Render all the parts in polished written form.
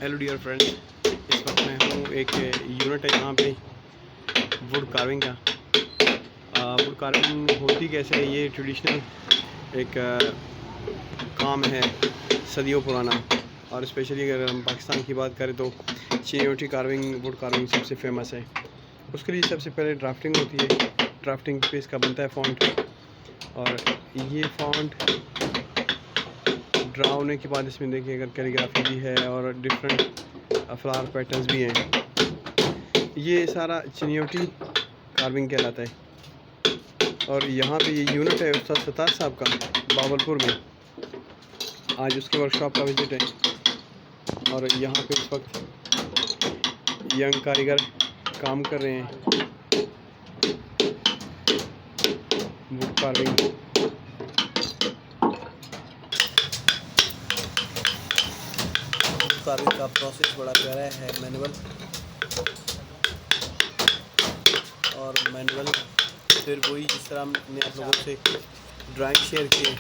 Hello dear friends, इस वक्त मैं हूँ एक यूनिट है यहाँ पे वुड कार्विंग का। वुड कार्विंग होती कैसे है, ये ट्रेडिशनल एक काम है सदियों पुराना। और स्पेशली अगर हम पाकिस्तान की बात करें तो चिनियोटी कार्विंग, वुड कार्विंग सबसे फेमस है। उसके लिए सबसे पहले ड्राफ्टिंग होती है। ड्राफ्टिंग पे इसका बनता है फॉन्ट, और ये फॉन्ट ड्रा होने के बाद इसमें देखिए अगर कैलीग्राफी भी है और डिफरेंट फ्लावर पैटर्न्स भी हैं। ये सारा चिनियोटी कार्विंग कहलाता है। और यहाँ पे ये यूनिट है उस्ताद सतार साहब का बावलपुर में। आज उसके वर्कशॉप का विजिट है और यहाँ पे इस वक्त यंग कारीगर काम कर रहे हैं वुड कार्विंग। कार्विंग का प्रोसेस बड़ा प्यारा है, मैनुअल फिर वही जिस तरह हमने आप लोगों से ड्राइंग शेयर किए।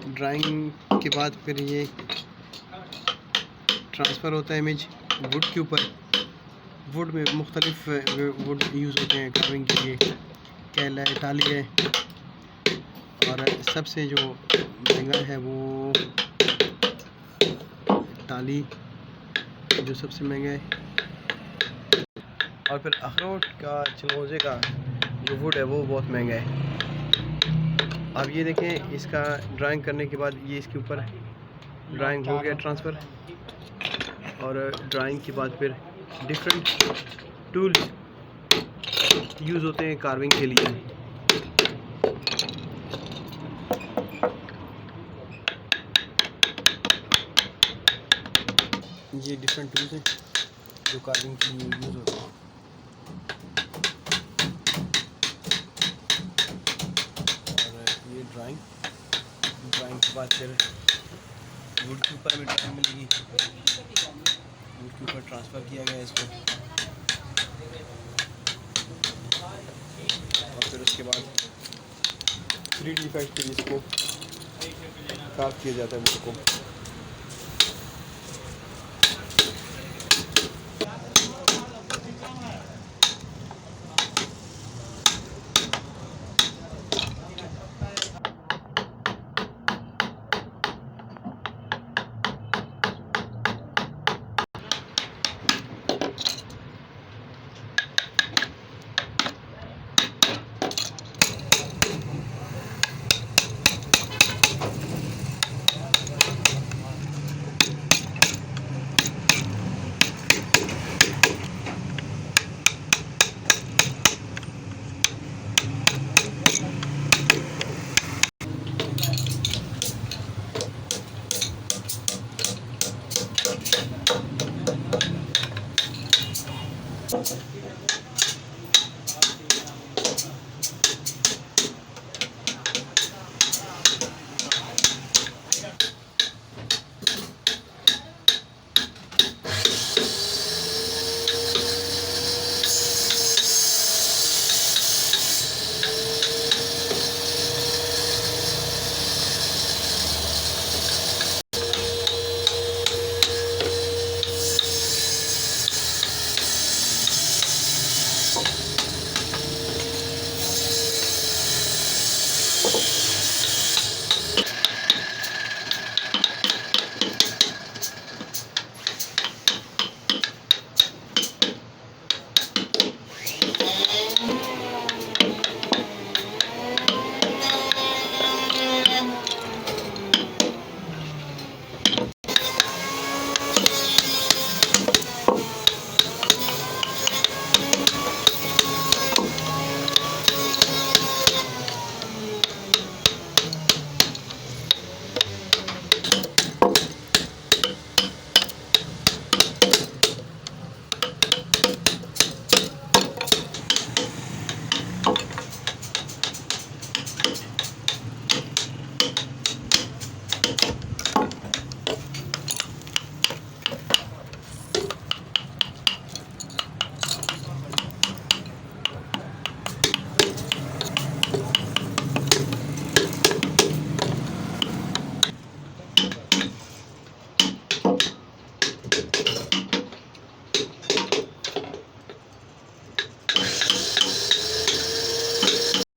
ड्राइंग के बाद फिर ये ट्रांसफ़र होता है इमेज वुड के ऊपर। वुड में मुख्तलिफ वुड यूज़ होते हैं कार्विंग के लिए। कैला है, टाली है, और सबसे जो महंगा है वो टाली जो सबसे महंगा है। और फिर अखरोट का चिलगोज़े का जो वुड है वो बहुत महंगा है। अब ये देखें, इसका ड्राइंग करने के बाद ये इसके ऊपर ड्राइंग हो गया ट्रांसफ़र। और ड्राइंग के बाद फिर डिफरेंट टूल्स यूज़ होते हैं कार्विंग के लिए। ये डिफरेंट टूल्स हैं जो कार्विंग के लिए यूज़ होते हैं। और ये ड्राइंग के बाद फिर वुड के ऊपर भी ड्राइंग मिलेगी। वुड के ऊपर ट्रांसफ़र किया गया इसको, और फिर उसके बाद 3D इफेक्ट के लिए इसको कार्व किया जाता है वुड को।